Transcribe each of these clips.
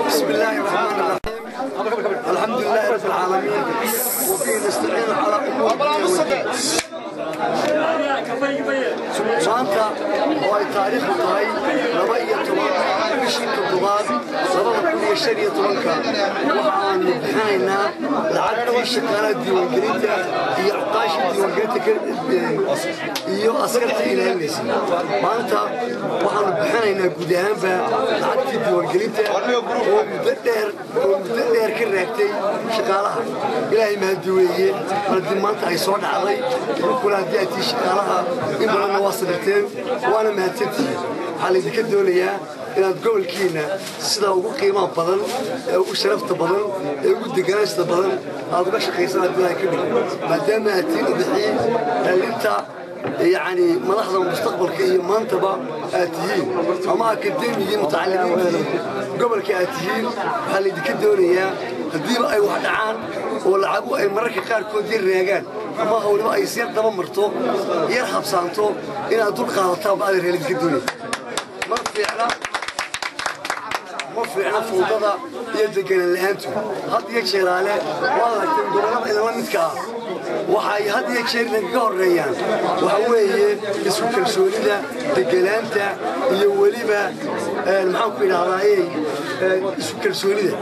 بسم الله الرحمن الرحيم. الحمد لله رب العالمين وفي نستعين على امور maanta oo ay taariikhdu tahay 12 bishii toddobaad 2015 waxaanu bixinaynaa lacagtii shaqaalaha diiwaangelinta iyo cuqaashii diiwaangelinta iyo askarta ilaalinaysa maanta waxaanu bixinaynaa guud ahaanba lacagtii diiwaangelinta oo muddo dheer ka raagtay shaqaalaha ilaahay mahadiweeye markii maanta ay soo dhacday kula haddii ay tii shaqaalaha in badanna waa sabirteen waana mahadsantihiin waxaa laydinka doonayaa inaad gobolkiina sida ugu qiimaha badan ee ugu sharafta badan ee ugu deganaanshada badan aad uga shaqaysaan haddii ay ka dhigo maadaama aad tiin u bixiyeen dhalinta يعني ملاحظة المستقبل كي ما انتبه آتيين أما أكاديميين متعلمين قبل كآتيين هل يدك الدورية هدير أي واحد عام ولعبوا أي مرة كار كودير رياجان أما هو لما يصير دم مرتو يرحب سانتو إن أدور خالطة بعد اللي يدك الدورية ما في عنا فوضى يدك اللي أنتم هاد يكشر عليه والله تقولون إذا ما نتكلم waxay had iyo jeer naga horeeyaan waxa weeye isku kalsoonida deganaanta iyo waliba maxaan ku yiraahdaa isku kalsoonida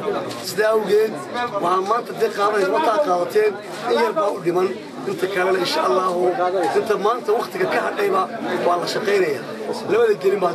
sida awgeed waxa maanta qaadateen in yar baa u dhiman inta kale insha Allah inta maanta waqtiga ka hadhayba waa la shaqeynaya labada gelin baa